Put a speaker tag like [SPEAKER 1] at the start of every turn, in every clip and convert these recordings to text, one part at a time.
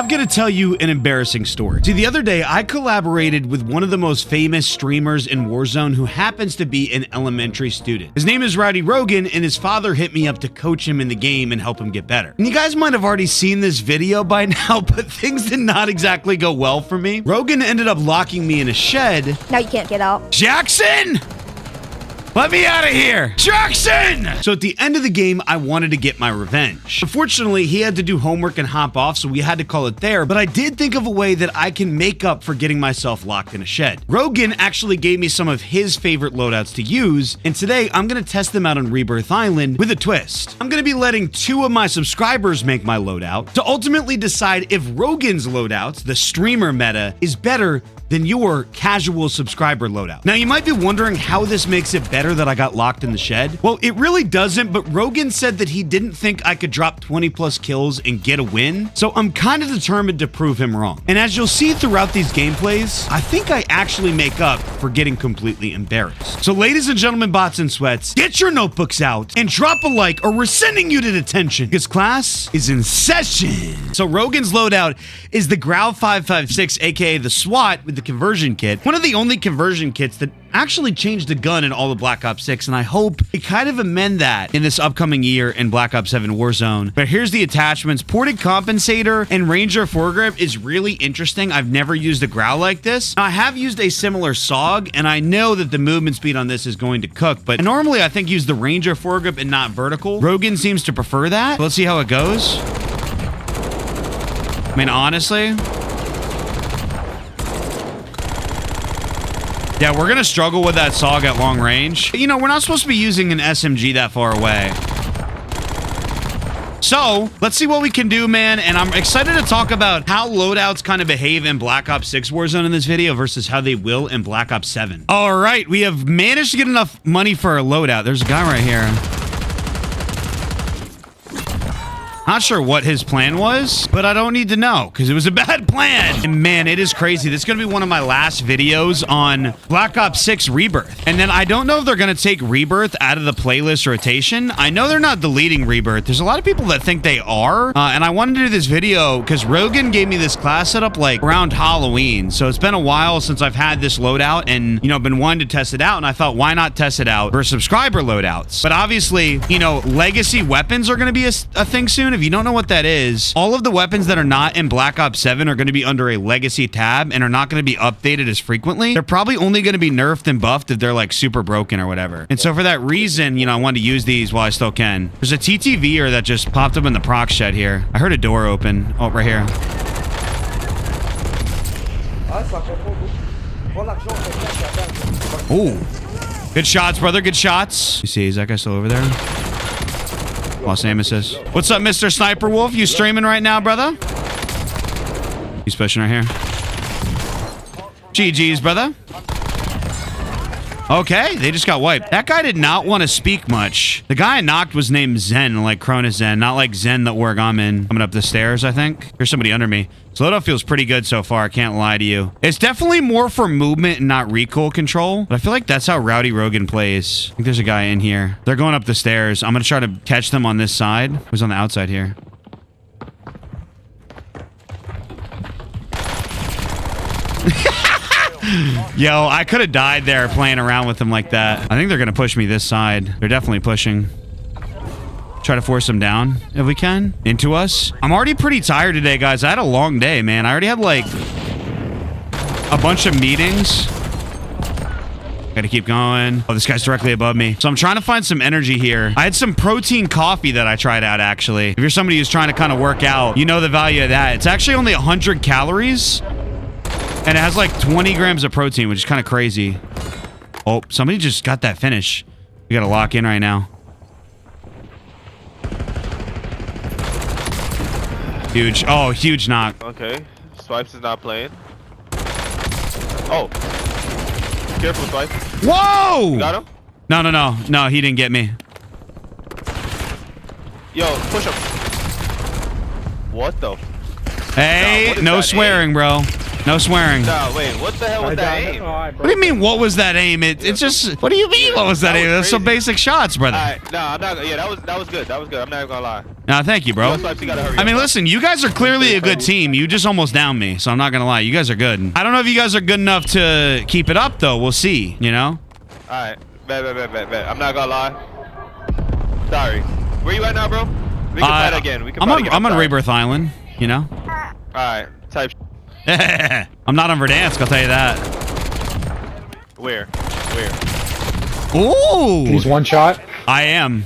[SPEAKER 1] I've got to tell you an embarrassing story. See, the other day, I collaborated with one of the most famous streamers in Warzone who happens to be an elementary student. His name is Rogan, and his father hit me up to coach him in the game and help him get better. And you guys might have already seen this video by now, but things did not exactly go well for me. Rogan ended up locking me in a shed.
[SPEAKER 2] Now you can't get out.
[SPEAKER 1] Jackson! Let me out of here! Jackson! So at the end of the game, I wanted to get my revenge. Unfortunately, he had to do homework and hop off, so we had to call it there, but I did think of a way that I can make up for getting myself locked in a shed. Rogan actually gave me some of his favorite loadouts to use, and today I'm gonna test them out on Rebirth Island with a twist. I'm gonna be letting 2 of my subscribers make my loadout to ultimately decide if Rogan's loadouts, the streamer meta, is better than your casual subscriber loadout. Now, you might be wondering how this makes it better that I got locked in the shed. Well, it really doesn't, but Rogan said that he didn't think I could drop 20 plus kills and get a win, so I'm kind of determined to prove him wrong. And as you'll see throughout these gameplays, I think I actually make up for getting completely embarrassed. So ladies and gentlemen, bots and sweats, get your notebooks out and drop a like or we're sending you to detention because class is in session. So Rogan's loadout is the Growl 556, aka the SWAT with the conversion kit. One of the only conversion kits that actually changed the gun in all of Black Ops 6, and I hope they kind of amend that in this upcoming year in Black Ops 7 Warzone. But here's the attachments. Ported compensator and Ranger foregrip is really interesting. I've never used a Growl like this. Now, I have used a similar SOG, and I know that the movement speed on this is going to cook, but normally I think use the Ranger foregrip and not vertical. Rogan seems to prefer that. Let's see how it goes. I mean, honestly, yeah, we're going to struggle with that SOG at long range. You know, we're not supposed to be using an SMG that far away. So, let's see what we can do, man. And I'm excited to talk about how loadouts kind of behave in Black Ops 6 Warzone in this video versus how they will in Black Ops 7. All right, we have managed to get enough money for a loadout. There's a guy right here. Not sure what his plan was, but I don't need to know because it was a bad plan. And man, it is crazy. This is going to be one of my last videos on Black Ops 6 Rebirth. And then I don't know if they're going to take Rebirth out of the playlist rotation. I know they're not deleting Rebirth. There's a lot of people that think they are. And I wanted to do this video because Rogan gave me this class setup like around Halloween. So it's been a while since I've had this loadout and, you know, been wanting to test it out. And I thought, why not test it out for subscriber loadouts? But obviously, you know, legacy weapons are going to be a thing soon. If you don't know what that is, all of the weapons that are not in Black Ops 7 are going to be under a legacy tab and are not going to be updated as frequently. They're probably only going to be nerfed and buffed if they're like super broken or whatever. And so for that reason, you know, I wanted to use these while I still can. There's a TTVer that just popped up in the proc shed here. I heard a door open. Oh, right here. Oh, good shots, brother. Good shots. You see, is that guy still over there? Los Amesis. What's up, Mr. Sniper Wolf? You streaming right now, brother? He's pushing right here. GG's, brother. Okay, they just got wiped. That guy did not want to speak much. The guy I knocked was named Zen, like Cronus Zen, not like Zen that org I'm in. Coming up the stairs, I think. There's somebody under me. So Loadout feels pretty good so far, I can't lie to you. It's definitely more for movement and not recoil control, but I feel like that's how Rowdy Rogan plays. I think there's a guy in here. They're going up the stairs. I'm gonna try to catch them on this side. Who's on the outside here? Yo, I could have died there playing around with them like that. I think they're gonna push me this side. They're definitely pushing. Try to force them down if we can into us. I'm already pretty tired today, guys. I had a long day, man. I already had like a bunch of meetings. Gotta keep going. Oh, this guy's directly above me. So I'm trying to find some energy here. I had some protein coffee that I tried out, actually. If you're somebody who's trying to kind of work out, you know the value of that. It's actually only 100 calories. And it has like 20 grams of protein, which is kind of crazy. Oh, somebody just got that finish. We gotta lock in right now. Huge. Oh, huge knock.
[SPEAKER 3] Okay. Swipes is not playing. Oh. Careful, Swipes.
[SPEAKER 1] Whoa!
[SPEAKER 3] You got him?
[SPEAKER 1] No. No, he didn't get me.
[SPEAKER 3] Yo, push him. What the?
[SPEAKER 1] Hey, no swearing, bro. No swearing.
[SPEAKER 3] No, wait, what the hell was that aim?
[SPEAKER 1] What do you mean, what was that aim? It's just, what do you mean, what was that aim? That's some basic shots, brother.
[SPEAKER 3] Alright, no, I'm not, yeah, that was good. That was good. I'm not even gonna lie.
[SPEAKER 1] No, thank you, bro.
[SPEAKER 3] You gotta hurry
[SPEAKER 1] I
[SPEAKER 3] up,
[SPEAKER 1] mean,
[SPEAKER 3] bro.
[SPEAKER 1] listen, you guys are clearly a good team. You just almost downed me, so I'm not gonna lie. You guys are good. I don't know if you guys are good enough to keep it up, though. We'll see, you know?
[SPEAKER 3] Alright, bet. I'm not gonna lie. Sorry. Where you at now, bro? We can fight again. We can fight again.
[SPEAKER 1] I'm on Rebirth Island, you know?
[SPEAKER 3] Alright, type.
[SPEAKER 1] I'm not on Verdansk, I'll tell you that.
[SPEAKER 3] Where?
[SPEAKER 1] Ooh!
[SPEAKER 2] He's one shot.
[SPEAKER 1] I am.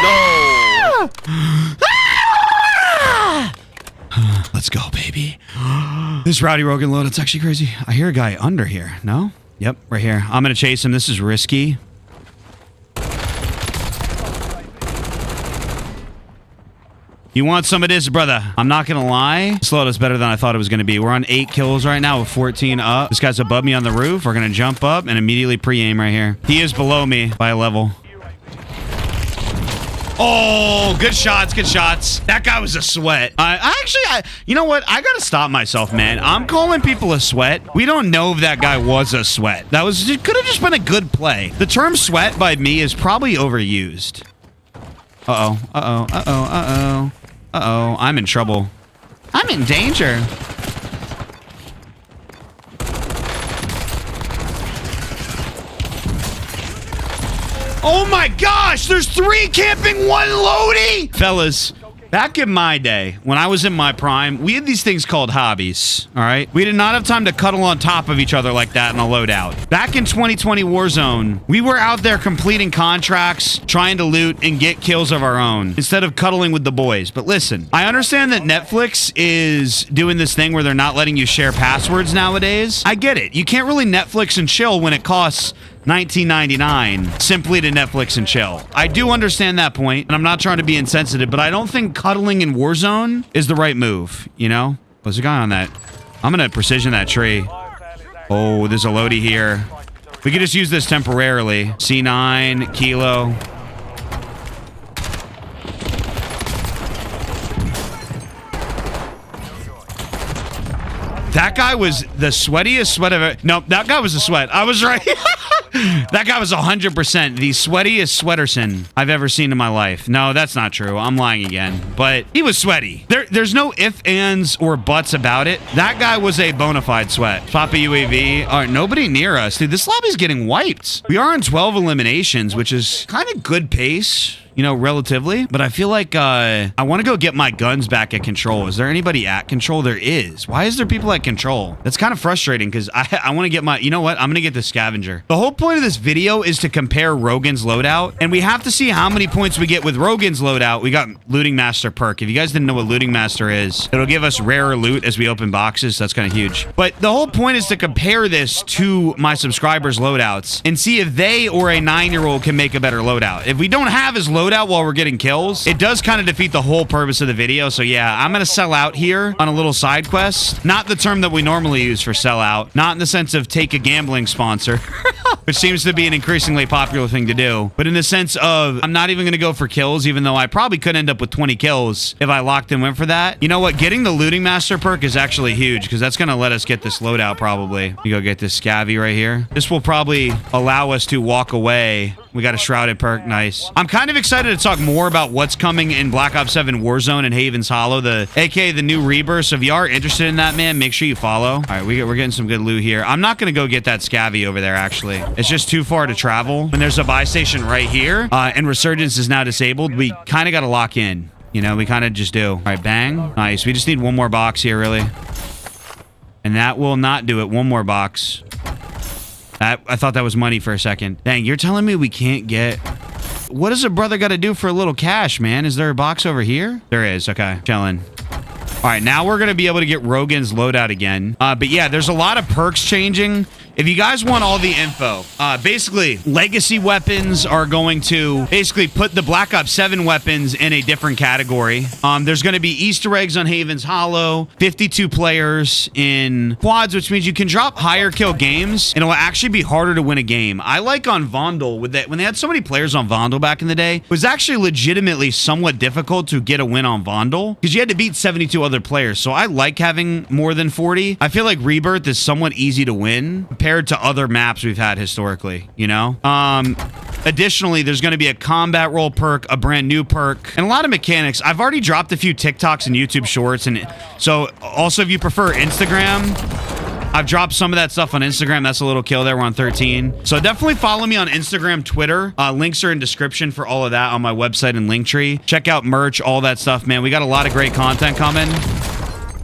[SPEAKER 3] No!
[SPEAKER 1] Let's go, baby. This Rowdy Rogan load, it's actually crazy. I hear a guy under here. No? Yep, right here. I'm gonna chase him. This is risky. You want some of this, brother? I'm not gonna lie. This load is better than I thought it was gonna be. We're on 8 kills right now with 14 up. This guy's above me on the roof. We're gonna jump up and immediately pre-aim right here. He is below me by a level. Oh, good shots, good shots. That guy was a sweat. You know what? I gotta stop myself, man. I'm calling people a sweat. We don't know if that guy was a sweat. It could have just been a good play. The term sweat by me is probably overused. Uh-oh, I'm in trouble. I'm in danger. Oh my gosh, there's 3 camping, 1 loadie! Fellas, back in my day, when I was in my prime, we had these things called hobbies, all right? We did not have time to cuddle on top of each other like that in a loadout. Back in 2020 Warzone, we were out there completing contracts, trying to loot and get kills of our own, instead of cuddling with the boys. But listen, I understand that Netflix is doing this thing where they're not letting you share passwords nowadays. I get it. You can't really Netflix and chill when it costs $19.99 simply to Netflix and chill. I do understand that point, and I'm not trying to be insensitive, but I don't think cuddling in Warzone is the right move, you know? There's a guy on that. I'm gonna precision that tree. Oh, there's a loadie here. We could just use this temporarily. C9, Kilo. That guy was the sweatiest sweat of it. Nope, that guy was a sweat. I was right. That guy was 100% the sweatiest sweaterson I've ever seen in my life. No, that's not true. I'm lying again. But he was sweaty. There's no ifs, ands, or buts about it. That guy was a bona fide sweat. Pop a UAV. All right, nobody near us. Dude, this lobby's getting wiped. We are on 12 eliminations, which is kind of good pace, you know, relatively. But I feel like I want to go get my guns back at control. Is there anybody at control? There is. Why is there people at control? That's kind of frustrating because I want to get my, you know what? I'm going to get the scavenger. The whole point of this video is to compare Rogan's loadout, and we have to see how many points we get with Rogan's loadout. We got Looting Master perk. If you guys didn't know what Looting Master is, it'll give us rarer loot as we open boxes. That's kind of huge. But the whole point is to compare this to my subscribers' loadouts and see if they or a 9-year-old can make a better loadout. If we don't have his loadout while we're getting kills, it does kind of defeat the whole purpose of the video. So yeah, I'm going to sell out here on a little side quest. Not the term that we normally use for sell out. Not in the sense of take a gambling sponsor, which seems to be an increasingly popular thing to do. But in the sense of, I'm not even going to go for kills, even though I probably could end up with 20 kills if I locked and went for that. You know what? Getting the Looting Master perk is actually huge because that's going to let us get this loadout probably. You go get this scavvy right here. This will probably allow us to walk away. We got a shrouded perk. Nice. I'm kind of excited to talk more about what's coming in Black Ops 7 Warzone and Haven's Hollow, aka the new Rebirth. So if you are interested in that, man, make sure you follow. All right, we're getting some good loot here. I'm not going to go get that scavvy over there, actually. It's just too far to travel. When there's a buy station right here, and Resurgence is now disabled, we kind of got to lock in. You know, we kind of just do. All right, bang. Nice. We just need one more box here, really. And that will not do it. One more box. I thought that was money for a second. Dang, you're telling me we can't get... What does a brother got to do for a little cash, man? Is there a box over here? There is. Okay, chilling. All right, now we're going to be able to get Rogan's loadout again. But yeah, there's a lot of perks changing. if you guys want all the info, basically, legacy weapons are going to basically put the Black Ops 7 weapons in a different category. There's going to be Easter eggs on Haven's Hollow, 52 players in quads, which means you can drop higher kill games, and it'll actually be harder to win a game. I like on Vondel, with that, when they had so many players on Vondel back in the day, it was actually legitimately somewhat difficult to get a win on Vondel, because you had to beat 72 other players. So I like having more than 40. I feel like Rebirth is somewhat easy to win compared to other maps we've had historically, you know? Additionally, there's going to be a combat role perk, a brand new perk, and a lot of mechanics. I've already dropped a few TikToks and YouTube shorts, and so also if you prefer Instagram, I've dropped some of that stuff on Instagram. That's a little kill there. We're on 13. So definitely follow me on Instagram, Twitter. Links are in description for all of that on my website and Linktree. Check out merch, all that stuff, man. We got a lot of great content coming.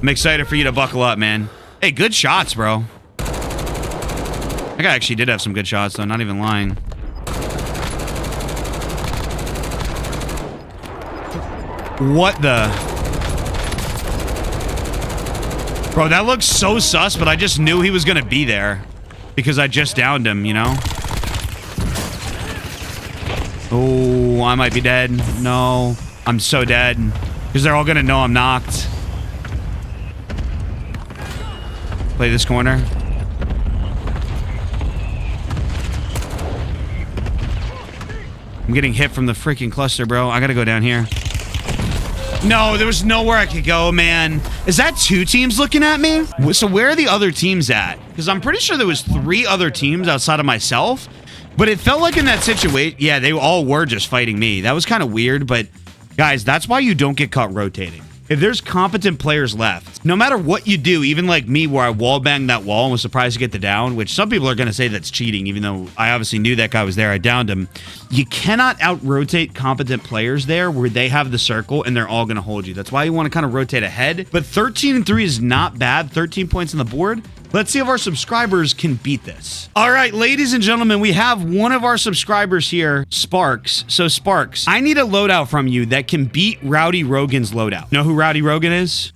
[SPEAKER 1] I'm excited for you to buckle up, man. Hey, good shots, bro. That guy actually did have some good shots, though. Not even lying. What the? Bro, that looks so sus, but I just knew he was going to be there because I just downed him, you know? Oh, I might be dead. No, I'm so dead because they're all going to know I'm knocked. Play this corner. I'm getting hit from the freaking cluster, bro. I got to go down here. No, there was nowhere I could go, man. Is that 2 teams looking at me? So where are the other teams at? Because I'm pretty sure there was 3 other teams outside of myself. But it felt like in that situation, yeah, they all were just fighting me. That was kind of weird, but guys, that's why you don't get caught rotating. If there's competent players left, no matter what you do, even like me where I wall-banged that wall and was surprised to get the down, which some people are going to say that's cheating, even though I obviously knew that guy was there. I downed him. You cannot out-rotate competent players there where they have the circle and they're all going to hold you. That's why you want to kind of rotate ahead. But 13-3 is not bad. 13 points on the board. Let's see if our subscribers can beat this. All right, ladies and gentlemen, we have one of our subscribers here, Sparks. So Sparks, I need a loadout from you that can beat Rowdy Rogan's loadout. Know who Rowdy Rogan is?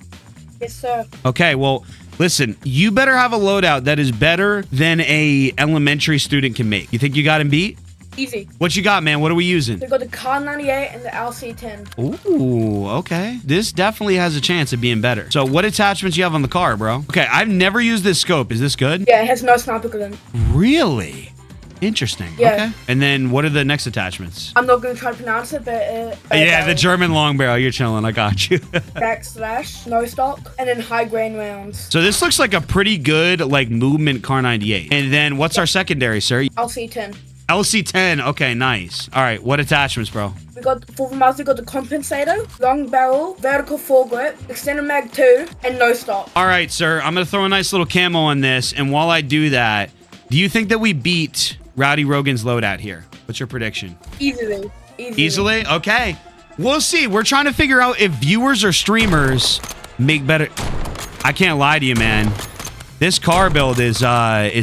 [SPEAKER 2] Yes, sir.
[SPEAKER 1] Okay, well, listen, you better have a loadout that is better than a elementary student can make. You think you got him beat?
[SPEAKER 2] Easy.
[SPEAKER 1] What you got, man? What are we using?
[SPEAKER 2] We got the Car 98 and the LC10.
[SPEAKER 1] Ooh, okay. This definitely has a chance of being better. So what attachments you have on the car, bro? Okay, I've never used this scope. Is this good?
[SPEAKER 2] Yeah, it has no sniper gun.
[SPEAKER 1] Really? Interesting.
[SPEAKER 2] Yeah.
[SPEAKER 1] Okay. And then what are the next attachments?
[SPEAKER 2] I'm not going to try to pronounce it, but...
[SPEAKER 1] yeah, the German long barrel. You're chilling. I got you.
[SPEAKER 2] Backslash, no stock, and then high grain rounds.
[SPEAKER 1] So this looks like a pretty good, like, movement Car 98. And then what's our secondary, sir?
[SPEAKER 2] LC10.
[SPEAKER 1] LC10. Okay, nice. All right, what attachments, bro?
[SPEAKER 2] We got, for the mouse, we got the compensator, long barrel, vertical foregrip, extended mag 2, and no stop.
[SPEAKER 1] All right, sir. I'm going to throw a nice little camo on this. And while I do that, do you think that we beat Rowdy Rogan's loadout here? What's your prediction?
[SPEAKER 2] Easily.
[SPEAKER 1] Easily? Okay. We'll see. We're trying to figure out if viewers or streamers make better. I can't lie to you, man. This car build is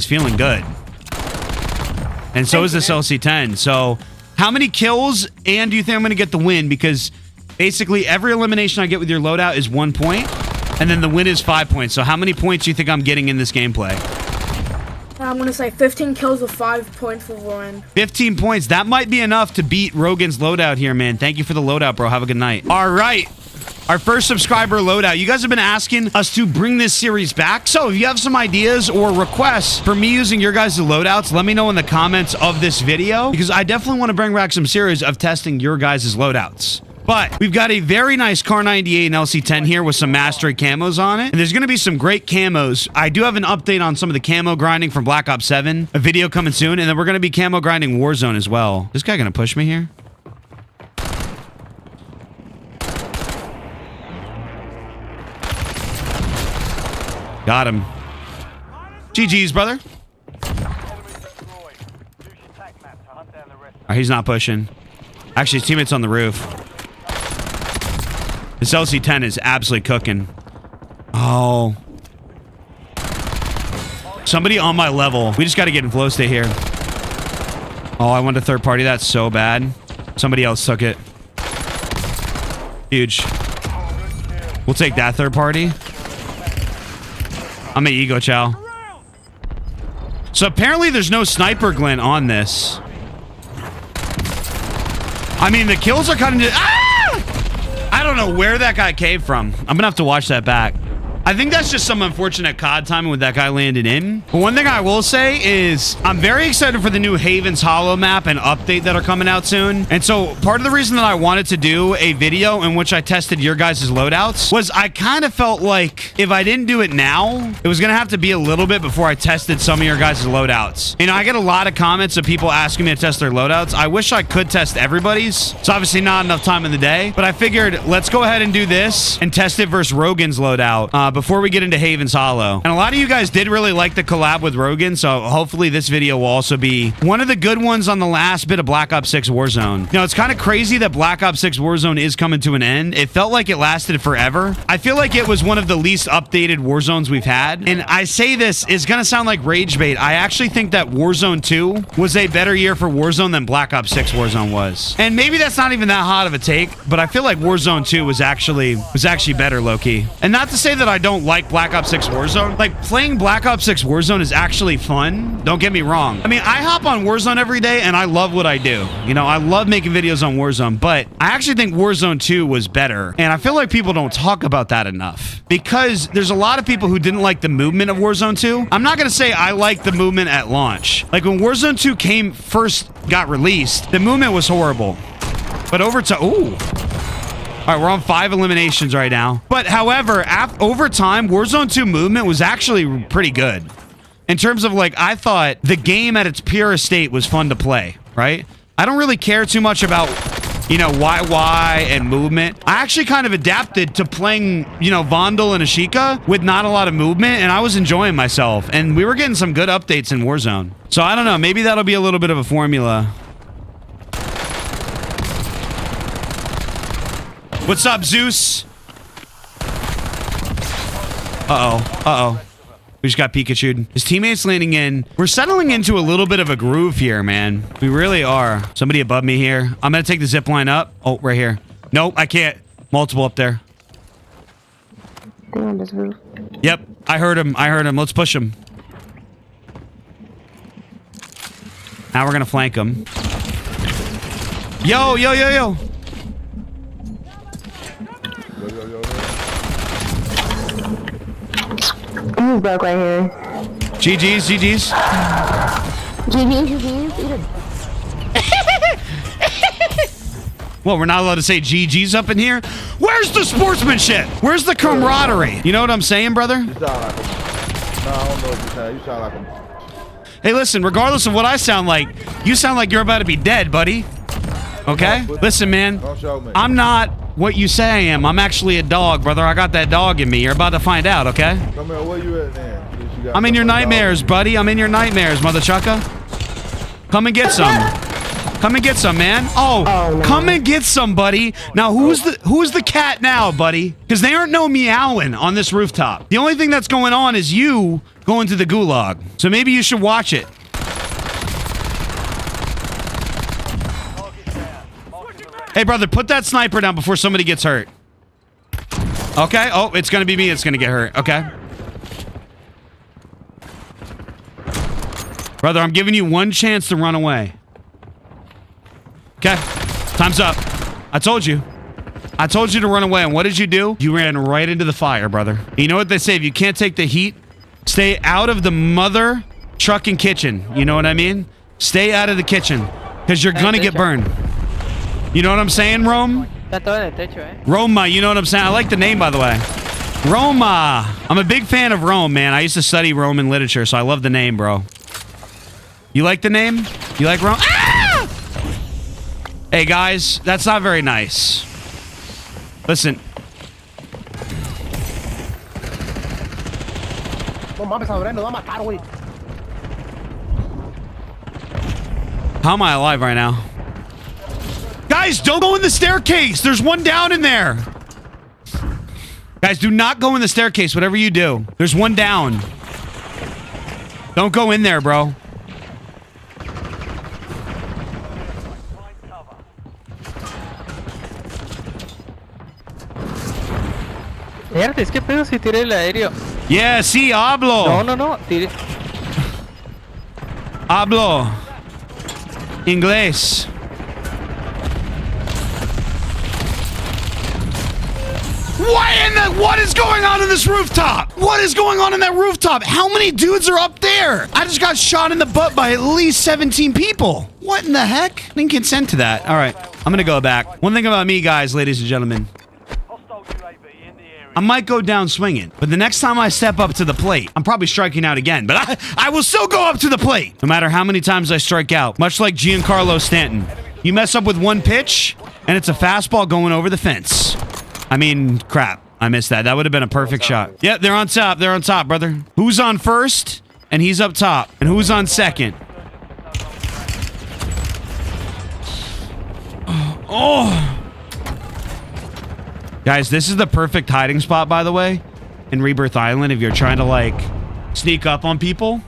[SPEAKER 1] feeling good. And so is this LC10. So how many kills and do you think I'm going to get the win? Because basically every elimination I get with your loadout is 1 point. And then the win is 5 points. So how many points do you think I'm getting in this gameplay?
[SPEAKER 2] I'm going to say 15 kills with 5 points for Rogan.
[SPEAKER 1] 15 points. That might be enough to beat Rogan's loadout here, man. Thank you for the loadout, bro. Have a good night. All right. Our first subscriber loadout. You guys have been asking us to bring this series back. So if you have some ideas or requests for me using your guys' loadouts, let me know in the comments of this video, because I definitely want to bring back some series of testing your guys' loadouts. But we've got a very nice Car 98 and LC10 here with some mastery camos on it. And there's going to be some great camos. I do have an update on some of the camo grinding from Black Ops 7. A video coming soon. And then we're going to be camo grinding Warzone as well. This guy going to push me here? Got him. GG's, brother. All right, he's not pushing. Actually, his teammate's on the roof. This LC10 is absolutely cooking. Oh. Somebody on my level. We just got to get in flow state here. Oh, I want a third party. That's so bad. Somebody else took it. Huge. We'll take that third party. I'm an ego chow. So apparently there's no sniper glint on this. I mean, the kills are kind of... Ah! I don't know where that guy came from. I'm going to have to watch that back. I think that's just some unfortunate COD timing with that guy landed in. But one thing I will say is I'm very excited for the new Haven's Hollow map and update that are coming out soon. And so part of the reason that I wanted to do a video in which I tested your guys' loadouts was I kind of felt like if I didn't do it now, it was going to have to be a little bit before I tested some of your guys' loadouts. You know, I get a lot of comments of people asking me to test their loadouts. I wish I could test everybody's. It's obviously not enough time in the day, but I figured let's go ahead and do this and test it versus Rogan's loadout before we get into Haven's Hollow. And a lot of you guys did really like the collab with Rogan, so hopefully this video will also be one of the good ones on the last bit of Black Ops 6 Warzone. You know, it's kind of crazy that Black Ops 6 Warzone is coming to an end. It felt like it lasted forever. I feel like it was one of the least updated Warzones we've had. And I say this, it's gonna sound like rage bait. I actually think that Warzone 2 was a better year for Warzone than Black Ops 6 Warzone was. And maybe that's not even that hot of a take, but I feel like Warzone 2 was actually better, low-key. And not to say that I don't like Black Ops 6 Warzone. Like, playing Black Ops 6 Warzone is actually fun. Don't get me wrong. I mean, I hop on Warzone every day, and I love what I do. You know, I love making videos on Warzone, but I actually think Warzone 2 was better. And I feel like people don't talk about that enough because there's a lot of people who didn't like the movement of Warzone 2. I'm not going to say I liked the movement at launch. Like, when Warzone 2 first got released, the movement was horrible. But over to... Ooh. All right, we're on 5 eliminations right now. But however, over time, Warzone 2 movement was actually pretty good. In terms of, like, I thought the game at its purest state was fun to play, right? I don't really care too much about, you know, YY and movement. I actually kind of adapted to playing, you know, Vondel and Ashika with not a lot of movement, and I was enjoying myself. And we were getting some good updates in Warzone. So I don't know, maybe that'll be a little bit of a formula. What's up, Zeus? Uh-oh. We just got Pikachu'd. His teammates landing in. We're settling into a little bit of a groove here, man. We really are. Somebody above me here. I'm gonna take the zip line up. Oh, right here. Nope, I can't. Multiple up there.
[SPEAKER 4] They're on this roof.
[SPEAKER 1] Yep, I heard him. Let's push him. Now we're gonna flank him. Yo.
[SPEAKER 4] He's broke right here.
[SPEAKER 1] GG's.
[SPEAKER 4] GG's.
[SPEAKER 1] Well, we're not allowed to say GG's up in here. Where's the sportsmanship? Where's the camaraderie? You know what I'm saying, brother?
[SPEAKER 5] You sound like him. No, I don't know what you're saying. You sound like him.
[SPEAKER 1] Hey, listen, regardless of what I sound like, you sound like you're about to be dead, buddy. Okay? Listen, man.
[SPEAKER 5] Don't show me.
[SPEAKER 1] I'm not what you say I am. I'm actually a dog, brother. I got that dog in me. You're about to find out, okay?
[SPEAKER 5] Come here, where you at then?
[SPEAKER 1] I'm in your nightmares, buddy. I'm in your nightmares, mother chucker. Come and get some. Come and get some, man. Oh, no. Come and get some, buddy. Now, who's the cat now, buddy? Because they aren't no meowing on this rooftop. The only thing that's going on is you going to the gulag. So maybe you should watch it. Hey, brother, put that sniper down before somebody gets hurt. Okay. Oh, it's going to be me that's going to get hurt. Okay. Brother, I'm giving you one chance to run away. Okay. Time's up. I told you. I told you to run away, and what did you do? You ran right into the fire, brother. You know what they say? If you can't take the heat, stay out of the mother trucking kitchen. You know what I mean? Stay out of the kitchen, because you're going to get burned. You know what I'm saying, Rome? Roma, you know what I'm saying? I like the name, by the way. Roma. I'm a big fan of Rome, man. I used to study Roman literature, so I love the name, bro. You like the name? You like Rome? Ah! Hey, guys, that's not very nice. Listen. How am I alive right now? Guys, don't go in the staircase. There's one down in there. Guys, do not go in the staircase, whatever you do. There's one down. Don't go in there, bro.
[SPEAKER 6] Es que pedo si tiré el aéreo.
[SPEAKER 1] Yeah, sí, hablo.
[SPEAKER 6] No, tiré.
[SPEAKER 1] Hablo inglés. What is going on in this rooftop? What is going on in that rooftop? How many dudes are up there? I just got shot in the butt by at least 17 people. What in the heck? I didn't consent to that. All right, I'm gonna go back. One thing about me, guys, ladies and gentlemen, I might go down swinging, but the next time I step up to the plate, I'm probably striking out again, but I will still go up to the plate, no matter how many times I strike out, much like Giancarlo Stanton. You mess up with one pitch, and it's a fastball going over the fence. I mean, crap. I missed that. That would have been a perfect shot. Yeah, they're on top. They're on top, brother. Who's on first? And he's up top. And who's on second? Oh. Guys, this is the perfect hiding spot, by the way, in Rebirth Island. If you're trying to, like, sneak up on people,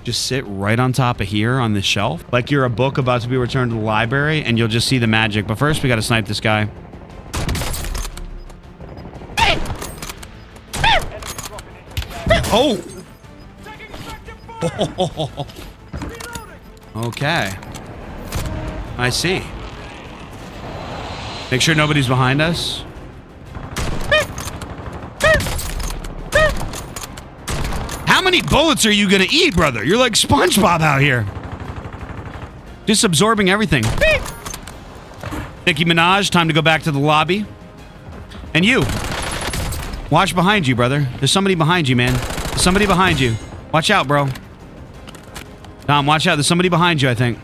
[SPEAKER 1] just sit right on top of here on this shelf. Like you're a book about to be returned to the library, and you'll just see the magic. But first, we got to snipe this guy. Oh! Okay. I see. Make sure nobody's behind us. How many bullets are you gonna eat, brother? You're like SpongeBob out here. Just absorbing everything. Nicki Minaj, time to go back to the lobby. And you. Watch behind you, brother. There's somebody behind you, man. There's somebody behind you. Watch out, bro. Tom, watch out. There's somebody behind you, I think.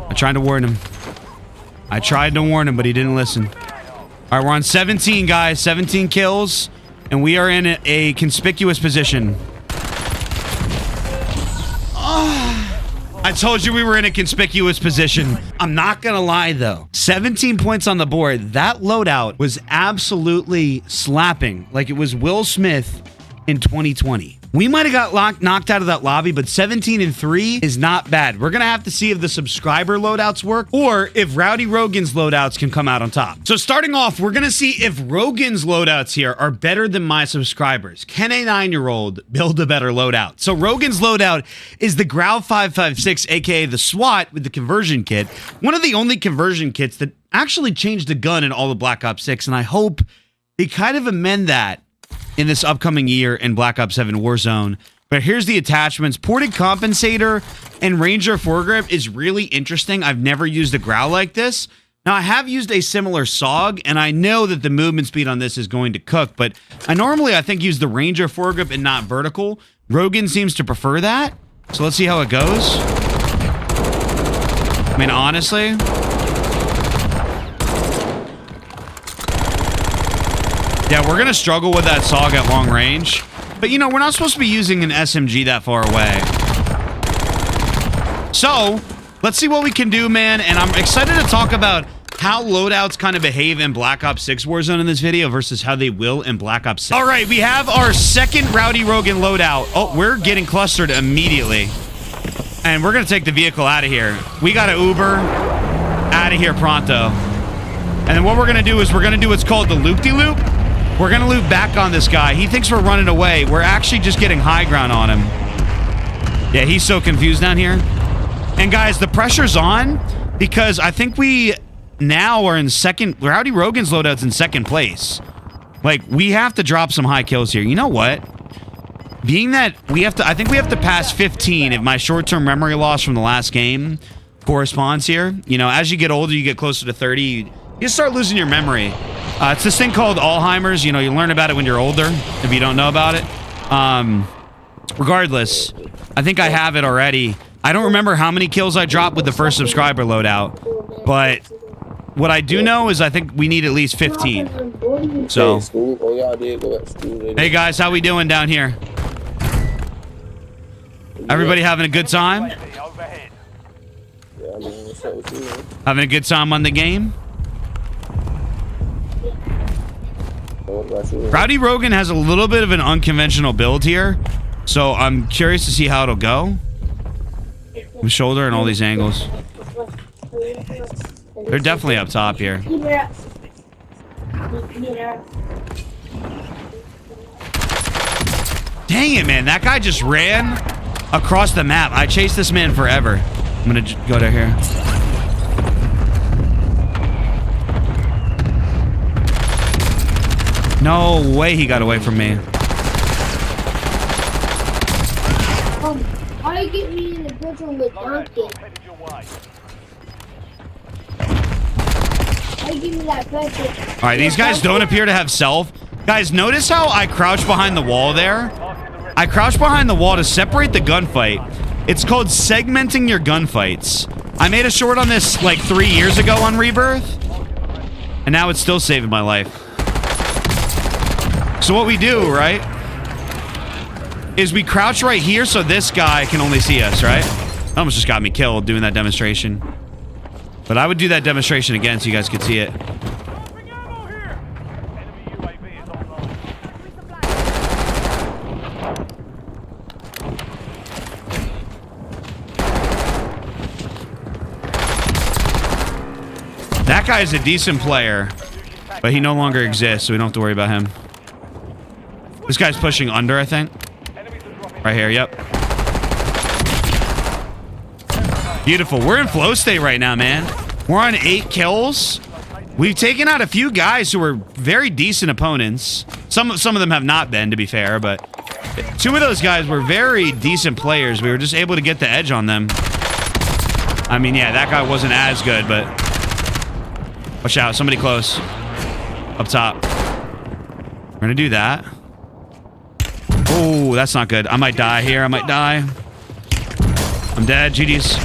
[SPEAKER 1] I tried to warn him. I tried to warn him, but he didn't listen. All right, we're on 17, guys. 17 kills, and we are in a conspicuous position. I told you we were in a conspicuous position. I'm not gonna lie though. 17 points on the board. That loadout was absolutely slapping. Like it was Will Smith in 2020. We might have got knocked out of that lobby, but 17 and 3 is not bad. We're gonna have to see if the subscriber loadouts work or if Rowdy Rogan's loadouts can come out on top. So starting off, we're gonna see if Rogan's loadouts here are better than my subscribers. Can a 9-year-old build a better loadout? So Rogan's loadout is the Growl 556, aka the SWAT with the conversion kit. One of the only conversion kits that actually changed the gun in all of Black Ops 6, and I hope they kind of amend that in this upcoming year in Black Ops 7 Warzone. But here's the attachments. Ported compensator and Ranger foregrip is really interesting. I've never used a Growl like this. Now, I have used a similar SOG, and I know that the movement speed on this is going to cook, but I normally, I think, use the Ranger foregrip and not vertical. Rogan seems to prefer that, so let's see how it goes. I mean, honestly... yeah, we're going to struggle with that SOG at long range. But, you know, we're not supposed to be using an SMG that far away. So, let's see what we can do, man. And I'm excited to talk about how loadouts kind of behave in Black Ops 6 Warzone in this video versus how they will in Black Ops 6. All right, we have our second Rowdy Rogan loadout. Oh, we're getting clustered immediately. And we're going to take the vehicle out of here. We got to Uber out of here pronto. And then what we're going to do is we're going to do what's called the loop-de-loop. We're going to loop back on this guy. He thinks we're running away. We're actually just getting high ground on him. Yeah, he's so confused down here. And guys, the pressure's on because I think we now are in second. Rowdy Rogan's loadout's in second place. Like, we have to drop some high kills here. You know what? Being that we have to, I think we have to pass 15 if my short-term memory loss from the last game corresponds here. You know, as you get older, you get closer to 30, you start losing your memory. It's this thing called Alzheimer's. You know, you learn about it when you're older, if you don't know about it. Regardless, I think I have it already. I don't remember how many kills I dropped with the first subscriber loadout, but what I do know is I think we need at least 15. So, hey guys, how we doing down here? Everybody having a good time? Having a good time on the game? Rowdy Rogan has a little bit of an unconventional build here, so I'm curious to see how it'll go. From shoulder and all these angles. They're definitely up top here. Dang it, man. That guy just ran across the map. I chased this man forever. I'm gonna go to here. No way he got away from me.
[SPEAKER 7] Why you get me in the bedroom with Donkey? Why you give me that bedroom?
[SPEAKER 1] All right, these guys don't appear to have self. Guys, notice how I crouch behind the wall there? I crouch behind the wall to separate the gunfight. It's called segmenting your gunfights. I made a short on this like 3 years ago on Rebirth, and now it's still saving my life. So what we do, right, is we crouch right here so this guy can only see us, right? Almost just got me killed doing that demonstration. But I would do that demonstration again so you guys could see it. That guy is a decent player, but he no longer exists, so we don't have to worry about him. This guy's pushing under, I think. Right here, yep. Beautiful. We're in flow state right now, man. We're on 8 kills. We've taken out a few guys who are very decent opponents. Some of them have not been, to be fair, but 2 of those guys were very decent players. We were just able to get the edge on them. I mean, yeah, that guy wasn't as good, but... Watch out, somebody close. Up top. We're gonna do that. Oh, that's not good. I might die here. I might die. I'm dead. GG's.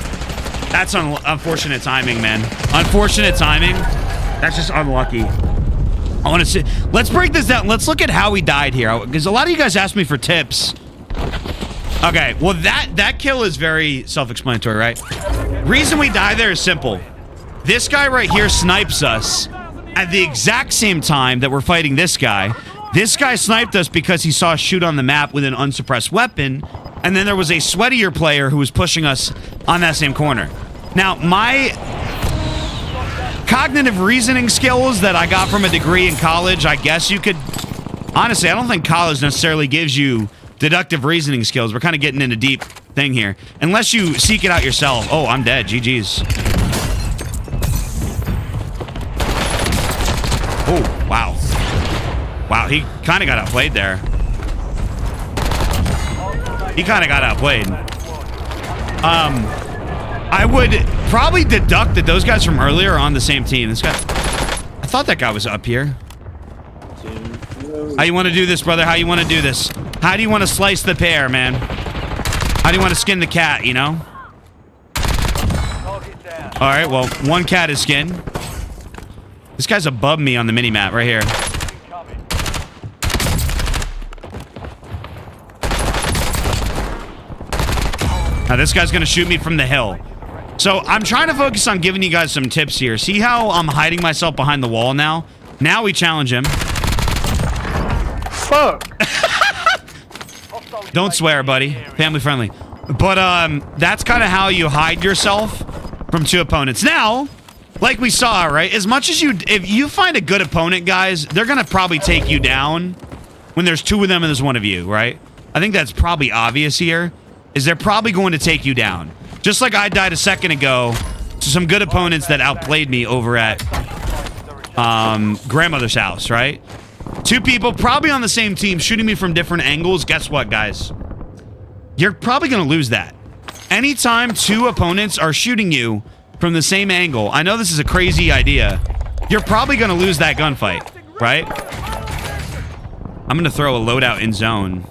[SPEAKER 1] That's unfortunate timing, man. Unfortunate timing. That's just unlucky. I want to see. Let's break this down. Let's look at how we died here, because a lot of you guys asked me for tips. Okay, well, that kill is very self-explanatory, right? Reason we die there is simple. This guy right here snipes us at the exact same time that we're fighting this guy. This guy sniped us because he saw us shoot on the map with an unsuppressed weapon, and then there was a sweatier player who was pushing us on that same corner. Now, my cognitive reasoning skills that I got from a degree in college, I guess you could... Honestly, I don't think college necessarily gives you deductive reasoning skills. We're kind of getting in a deep thing here. Unless you seek it out yourself. Oh, I'm dead. GG's. Oh, wow. Wow, he kind of got outplayed there. He kind of got outplayed. I would probably deduct that those guys from earlier are on the same team. This guy... I thought that guy was up here. How you want to do this, brother? How you want to do this? How do you want to slice the pear, man? How do you want to skin the cat, you know? All right, well, one cat is skinned. This guy's above me on the mini-map right here. Now, this guy's going to shoot me from the hill. So, I'm trying to focus on giving you guys some tips here. See how I'm hiding myself behind the wall now? Now we challenge him.
[SPEAKER 6] Fuck.
[SPEAKER 1] Don't swear, buddy. Family friendly. But, that's kind of how you hide yourself from 2 opponents. Now... Like we saw, right? As much as if you find a good opponent, guys, they're going to probably take you down when there's 2 of them and there's 1 of you, right? I think that's probably obvious here, is they're probably going to take you down. Just like I died a second ago to some good opponents that outplayed me over at grandmother's house, right? 2 people probably on the same team shooting me from different angles. Guess what, guys? You're probably going to lose that. Anytime 2 opponents are shooting you from the same angle. I know this is a crazy idea. You're probably going to lose that gunfight, right? I'm going to throw a loadout in zone.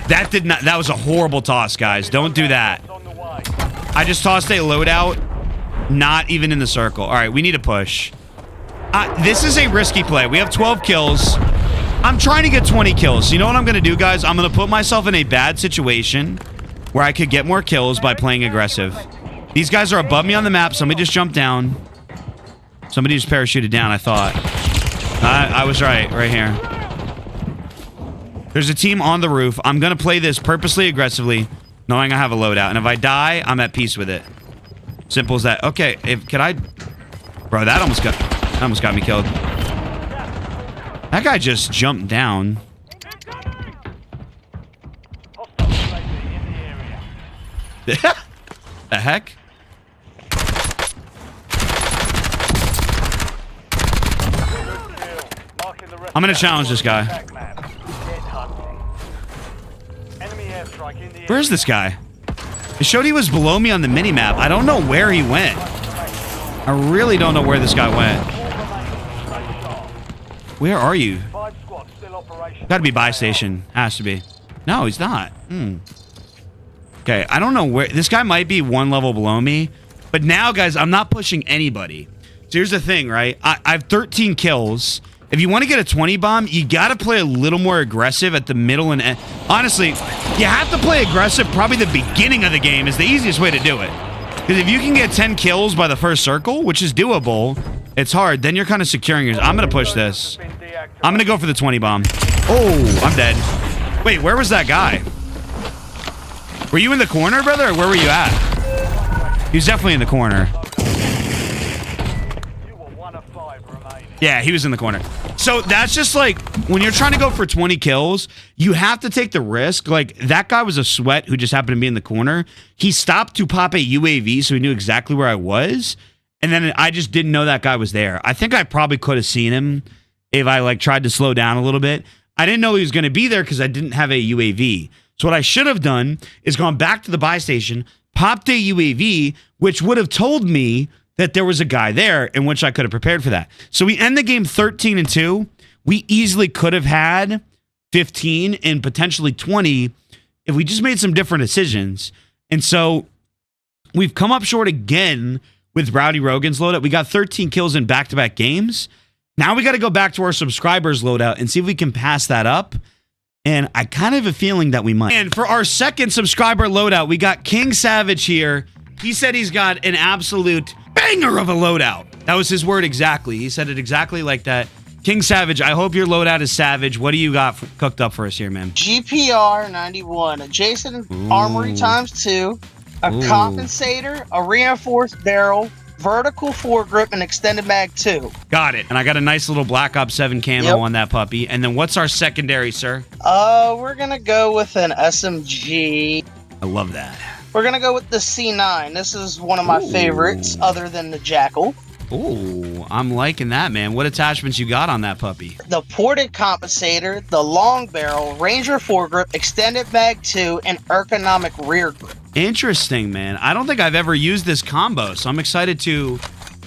[SPEAKER 1] That was a horrible toss, guys. Don't do that. I just tossed a loadout, not even in the circle. All right, we need to push. This is a risky play. We have 12 kills. I'm trying to get 20 kills. You know what I'm going to do, guys? I'm going to put myself in a bad situation where I could get more kills by playing aggressive. These guys are above me on the map. Somebody just jumped down. Somebody just parachuted down, I thought. I was right here. There's a team on the roof. I'm going to play this purposely aggressively, knowing I have a loadout. And if I die, I'm at peace with it. Simple as that. Okay, can I... Bro, that almost got me killed. That guy just jumped down. The heck? I'm gonna challenge this guy. Where's this guy? It showed he was below me on the minimap. I don't know where he went. I really don't know where this guy went. Where are you? Gotta be buy station. Has to be. No, he's not. Okay, I don't know where. This guy might be one level below me. But now, guys, I'm not pushing anybody. So here's the thing, right? I have 13 kills. If you want to get a 20 bomb, you got to play a little more aggressive at the middle and end. Honestly, you have to play aggressive. Probably the beginning of the game is the easiest way to do it. Because if you can get 10 kills by the first circle, which is doable, it's hard. Then you're kind of securing yours. I'm going to push this. I'm going to go for the 20 bomb. Oh, I'm dead. Wait, where was that guy? Were you in the corner, brother, or where were you at? He was definitely in the corner. Yeah, he was in the corner. So that's just like, when you're trying to go for 20 kills, you have to take the risk. Like, that guy was a sweat who just happened to be in the corner. He stopped to pop a UAV, so he knew exactly where I was. And then I just didn't know that guy was there. I think I probably could have seen him if I, like, tried to slow down a little bit. I didn't know he was going to be there because I didn't have a UAV. So what I should have done is gone back to the buy station, popped a UAV, which would have told me that there was a guy there, in which I could have prepared for that. So we end the game 13-2. We easily could have had 15 and potentially 20 if we just made some different decisions. And so we've come up short again with Rowdy Rogan's loadout. We got 13 kills in back-to-back games. Now we got to go back to our subscribers loadout and see if we can pass that up. And I kind of have a feeling that we might. And for our second subscriber loadout, we got King Savage here. He said he's got an absolute banger of a loadout. That was his word exactly. He said it exactly like that. King Savage, I hope your loadout is savage. What do you got cooked up for us here, man?
[SPEAKER 8] GPR 91, adjacent armory ×2, a compensator, a reinforced barrel, vertical foregrip, and extended mag 2.
[SPEAKER 1] Got it. And I got a nice little Black Ops 7 camo on that puppy. And then what's our secondary, sir?
[SPEAKER 8] We're gonna go with an SMG.
[SPEAKER 1] I love that.
[SPEAKER 8] We're gonna go with the C9. This is one of my favorites, other than the Jackal.
[SPEAKER 1] Ooh, I'm liking that, man. What attachments you got on that puppy?
[SPEAKER 8] The ported compensator, the long barrel, Ranger foregrip, extended mag 2, and ergonomic rear grip.
[SPEAKER 1] Interesting, man. I don't think I've ever used this combo, so I'm excited to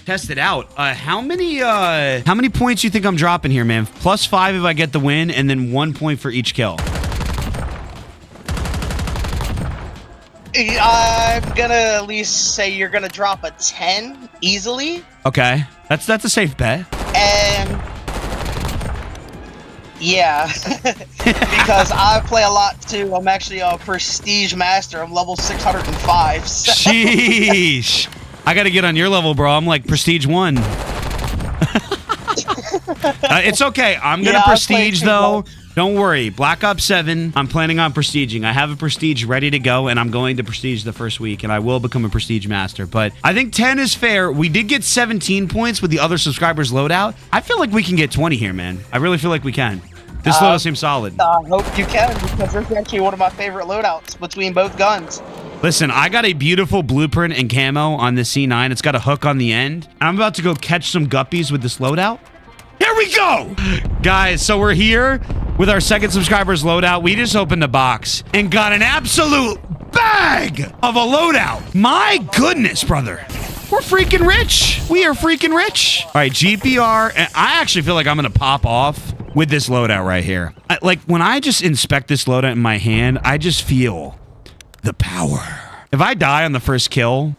[SPEAKER 1] test it out. How many points you think I'm dropping here, man? +5 if I get the win, and then 1 point for each kill.
[SPEAKER 8] I'm gonna at least say you're gonna drop a 10 easily.
[SPEAKER 1] Okay, that's a safe bet.
[SPEAKER 8] And yeah, because I play a lot too. I'm actually a prestige master. I'm level 605. So.
[SPEAKER 1] Sheesh. I got to get on your level, bro. I'm like prestige 1. It's okay. I'm gonna prestige though. Don't worry. Black Ops 7, I'm planning on prestiging. I have a prestige ready to go, and I'm going to prestige the first week, and I will become a prestige master. But I think 10 is fair. We did get 17 points with the other subscribers loadout. I feel like we can get 20 here, man. I really feel like we can. This loadout seems solid.
[SPEAKER 8] I hope you can, because this is actually one of my favorite loadouts between both guns.
[SPEAKER 1] Listen, I got a beautiful blueprint and camo on the C9. It's got a hook on the end. I'm about to go catch some guppies with this loadout. Here we go! Guys, so we're here with our second subscribers loadout. We just opened the box and got an absolute bag of a loadout. My goodness, brother. We're freaking rich. We are freaking rich. All right, GPR. And I actually feel like I'm going to pop off with this loadout right here. Like, when I just inspect this loadout in my hand, I just feel the power. If I die on the first kill...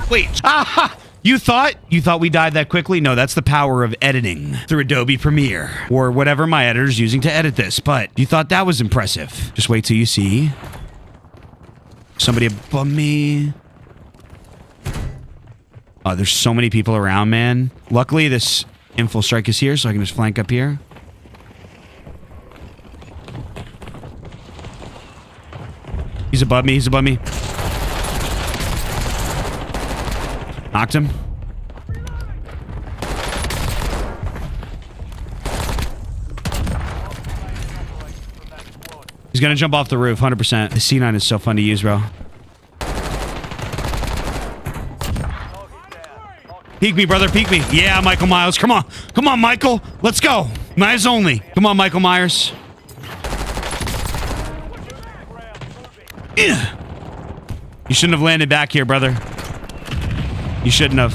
[SPEAKER 1] Wait. Ah! You thought we died that quickly? No, that's the power of editing through Adobe Premiere or whatever my editor's using to edit this. But you thought that was impressive. Just wait till you see somebody above me. Oh, there's so many people around, man. Luckily, this info strike is here, so I can just flank up here. He's above me. He's above me. Knocked him. He's He's gonna jump off the roof, 100%. The C9 is so fun to use, bro. Peek me, brother. Peek me. Yeah, Michael Myers. Come on. Come on, Michael. Let's go. Myers only. Come on, Michael Myers. Yeah. You shouldn't have landed back here, brother. You shouldn't have.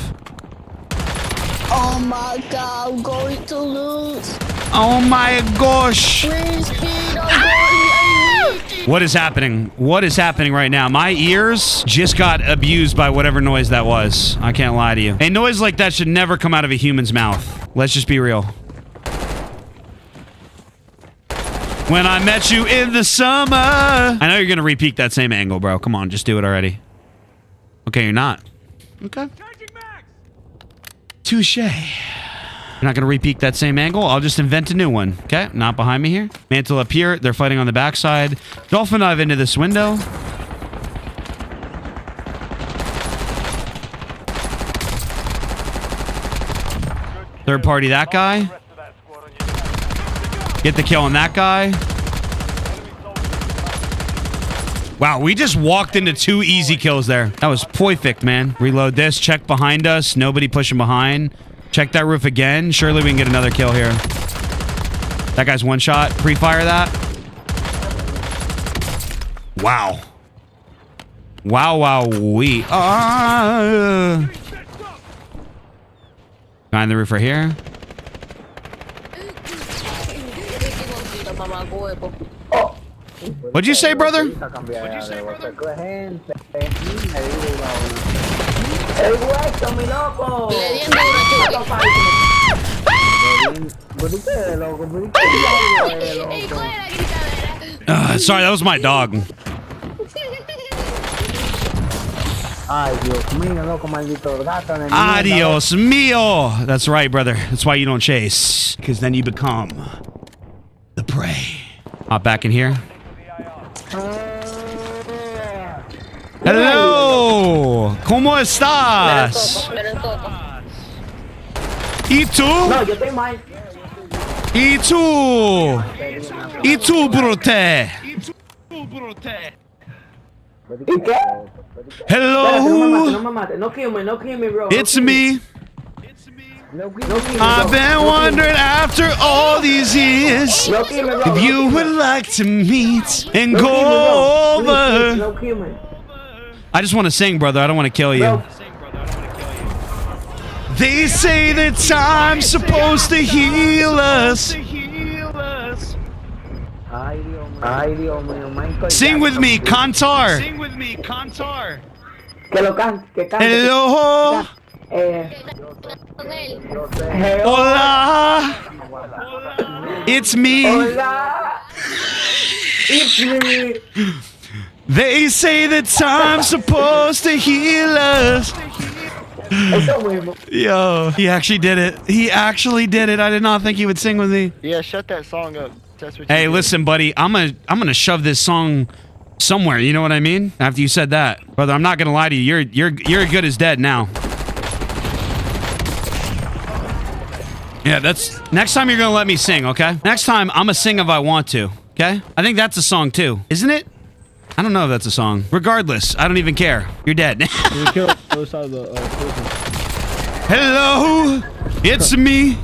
[SPEAKER 7] Oh my god, I'm going to lose.
[SPEAKER 1] Oh my gosh.
[SPEAKER 7] Please, kid, I'm going. I need you.
[SPEAKER 1] What is happening? What is happening right now? My ears just got abused by whatever noise that was. I can't lie to you. A noise like that should never come out of a human's mouth. Let's just be real. When I met you in the summer. I know you're going to repeat that same angle, bro. Come on, just do it already. Okay, you're not. Okay. Touche. You're not going to repeat that same angle. I'll just invent a new one. Okay, not behind me here. Mantle up here. They're fighting on the backside. Dolphin dive into this window. Third party that guy. Get the kill on that guy. Wow, we just walked into 2 easy kills there. That was perfect, man. Reload this. Check behind us. Nobody pushing behind. Check that roof again. Surely we can get another kill here. That guy's one shot. Pre-fire that. Wow. Wow, wow, we. Behind the roof right here. What'd you say, brother? Sorry, that was my dog. Adios mio. That's right, brother. That's why you don't chase. Because then you become the prey. Hop back in here. Hello. ¿Cómo estás? ¿Y tú?
[SPEAKER 9] No, yo estoy mal.
[SPEAKER 1] ¿Y tú? ¿Y tú, brute?
[SPEAKER 9] ¿Y qué?
[SPEAKER 1] Hello.
[SPEAKER 9] No me mate. No kill me, bro.
[SPEAKER 1] It's me. I've been wondering after all these years if you would like to meet and go over.
[SPEAKER 9] No kill me.
[SPEAKER 1] I just want to sing, brother. I don't want to kill you. They say that time's supposed to heal us. Sing with me, Kantar. Sing with me, Kantar. Hello. Hola. It's me.
[SPEAKER 9] Hola. It's me.
[SPEAKER 1] They say that time's supposed to heal us. Yo, he actually did it. He actually did it. I did not think he would sing with me.
[SPEAKER 10] Yeah, shut that song up. That's what
[SPEAKER 1] hey, listen, buddy. I'm gonna shove this song somewhere. You know what I mean? After you said that, brother, I'm not gonna lie to you. You're good as dead now. Yeah, that's next time you're gonna let me sing, okay? Next time I'm gonna sing if I want to, okay? I think that's a song too, isn't it? I don't know if that's a song. Regardless, I don't even care. You're dead. Hello, it's me.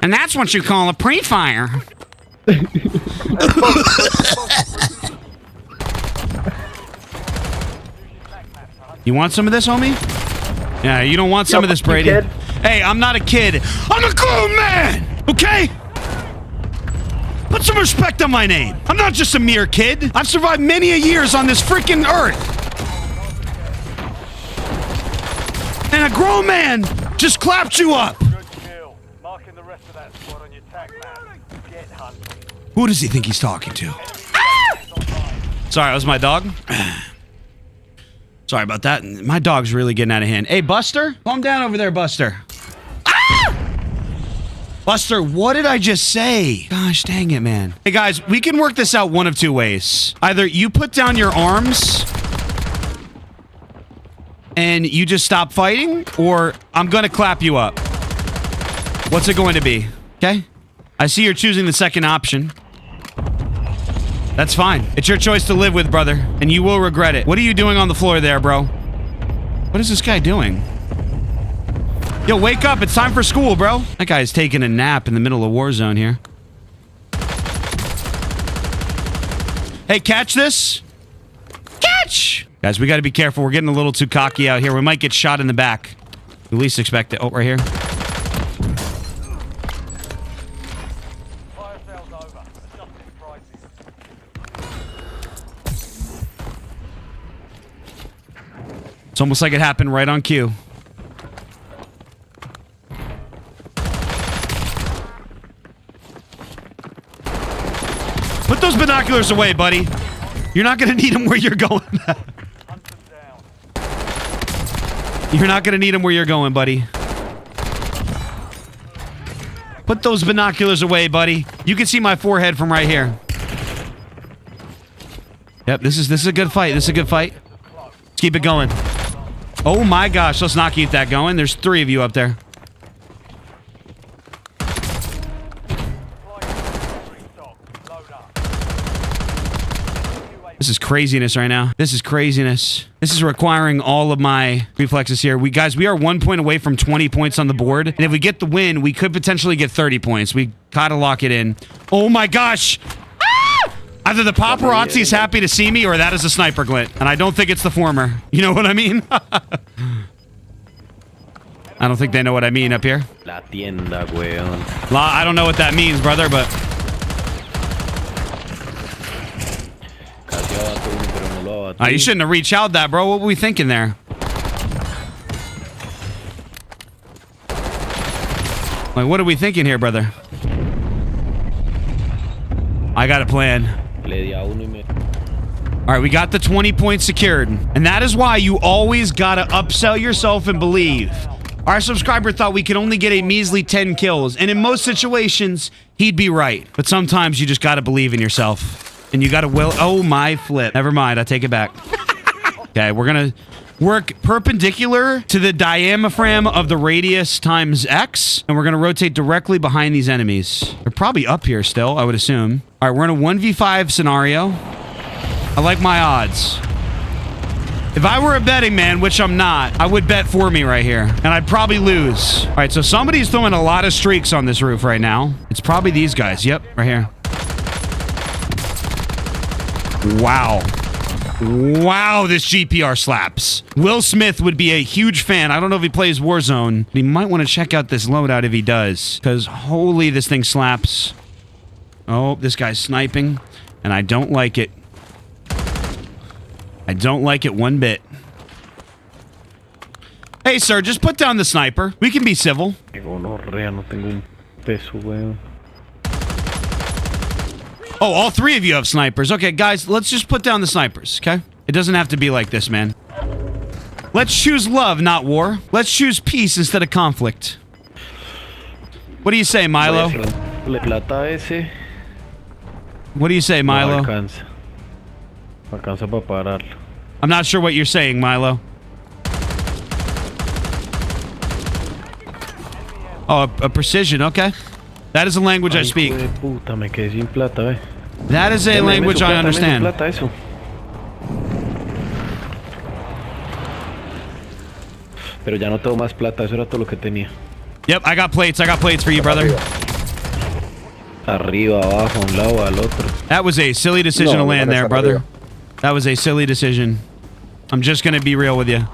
[SPEAKER 1] And that's what you call a pre-fire. You want some of this, homie? Yeah, you don't want some of this, Brady. Hey, I'm not a kid. I'm a grown man, okay? Put some respect on my name. I'm not just a mere kid. I've survived many a years on this freaking earth. And a grown man just clapped you up. Who does he think he's talking to? Sorry, that was my dog. Sorry about that. My dog's really getting out of hand. Hey, Buster? Calm down over there, Buster. Ah! Buster, what did I just say? Gosh, dang it, man. Hey, guys, we can work this out one of two ways. Either you put down your arms and you just stop fighting, or I'm going to clap you up. What's it going to be? Okay? I see you're choosing the second option. That's fine. It's your choice to live with, brother, and you will regret it. What are you doing on the floor there, bro? What is this guy doing? Yo, wake up. It's time for school, bro. That guy's taking a nap in the middle of Warzone here. Hey, catch this. Catch! Guys, we got to be careful. We're getting a little too cocky out here. We might get shot in the back. We least expect it. Oh, right here. It's almost like it happened right on cue. Put those binoculars away, buddy. You're not going to need them where you're going. You're not going to need them where you're going, buddy. Put those binoculars away, buddy. You can see my forehead from right here. Yep, this is a good fight. This is a good fight. Let's keep it going. Oh my gosh, let's not keep that going. There's 3 of you up there. This is craziness right now. This is craziness. This is requiring all of my reflexes here. Guys, we are 1 point away from 20 points on the board. And if we get the win, we could potentially get 30 points. We gotta lock it in. Oh my gosh. Ah! Either the paparazzi's happy to see me or that is a sniper glint. And I don't think it's the former. You know what I mean? I don't think they know what I mean up here.
[SPEAKER 11] La tienda, weón.
[SPEAKER 1] I don't know what that means, brother, but... you shouldn't have reached out that, bro. What were we thinking there? Like, what are we thinking here, brother? I got a plan. All right, we got the 20 points secured. And that is why you always gotta upsell yourself and believe. Our subscriber thought we could only get a measly 10 kills. And in most situations, he'd be right. But sometimes you just gotta believe in yourself. And you gotta will. Oh my flip. Never mind. I take it back. Okay, we're gonna work perpendicular to the diaphragm of the radius times X. And we're gonna rotate directly behind these enemies. They're probably up here still, I would assume. All right, we're in a 1v5 scenario. I like my odds. If I were a betting man, which I'm not, I would bet for me right here. And I'd probably lose. All right, so somebody's throwing a lot of streaks on this roof right now. It's probably these guys. Yep, right here. Wow. Wow, this GPR slaps. Will Smith would be a huge fan. I don't know if he plays Warzone, but he might want to check out this loadout if he does. Because holy, this thing slaps. Oh, this guy's sniping. And I don't like it. I don't like it one bit. Hey, sir, just put down the sniper. We can be civil. Oh, all 3 of you have snipers. Okay, guys, let's just put down the snipers, okay? It doesn't have to be like this, man. Let's choose love, not war. Let's choose peace instead of conflict. What do you say, Milo? What do you say, Milo? I'm not sure what you're saying, Milo. Oh, a precision, okay. That is a language I speak. That is a language I understand.
[SPEAKER 11] Pero ya no tengo más plata, eso era todo lo que tenía.
[SPEAKER 1] Yep, I got plates for you, brother.
[SPEAKER 11] Arriba, abajo, un lado, al otro.
[SPEAKER 1] That was a silly decision to land there, brother. That was a silly decision. I'm just gonna be real with you.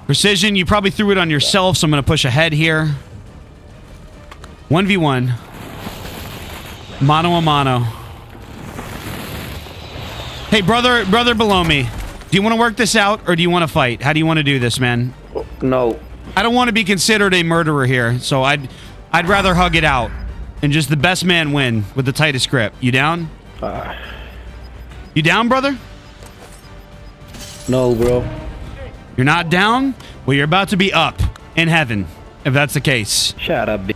[SPEAKER 1] Precision, you probably threw it on yourself, so I'm gonna push ahead here. 1v1. Mano a mano. Hey, brother below me. Do you want to work this out, or do you want to fight? How do you want to do this, man?
[SPEAKER 11] No.
[SPEAKER 1] I don't want to be considered a murderer here, so I'd rather hug it out. And just the best man win with the tightest grip. You down? You down, brother?
[SPEAKER 11] No, bro.
[SPEAKER 1] You're not down? Well, you're about to be up in heaven, if that's the case.
[SPEAKER 11] Shut up, bitch.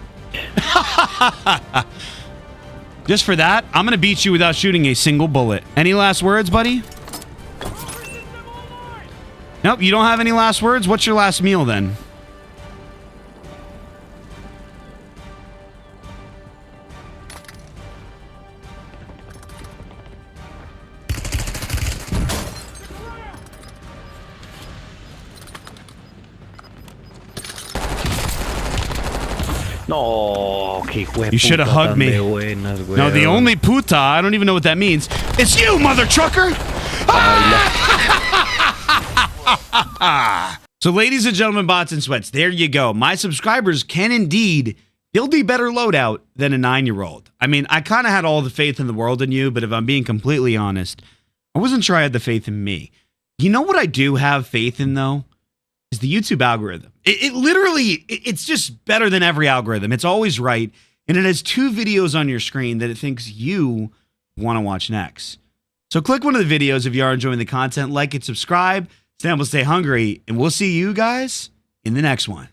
[SPEAKER 1] Just for that, I'm going to beat you without shooting a single bullet. Any last words, buddy? Nope, you don't have any last words? What's your last meal then?
[SPEAKER 11] No, qué hijo de
[SPEAKER 1] You should have
[SPEAKER 11] puta
[SPEAKER 1] hugged
[SPEAKER 11] tan
[SPEAKER 1] me.
[SPEAKER 11] de buenas,
[SPEAKER 1] No, the
[SPEAKER 11] weón.
[SPEAKER 1] only puta, I don't even know what that means. It's you, mother trucker! So ladies and gentlemen, bots and sweats, there you go. My subscribers can indeed build a better loadout than a 9-year-old. I mean, I kind of had all the faith in the world in you, but if I'm being completely honest, I wasn't sure I had the faith in me. You know what I do have faith in, though? Is the YouTube algorithm. It literally, it's just better than every algorithm. It's always right, and it has 2 videos on your screen that it thinks you want to watch next. So click one of the videos if you are enjoying the content, like it, subscribe, stay humble, stay hungry, and we'll see you guys in the next one.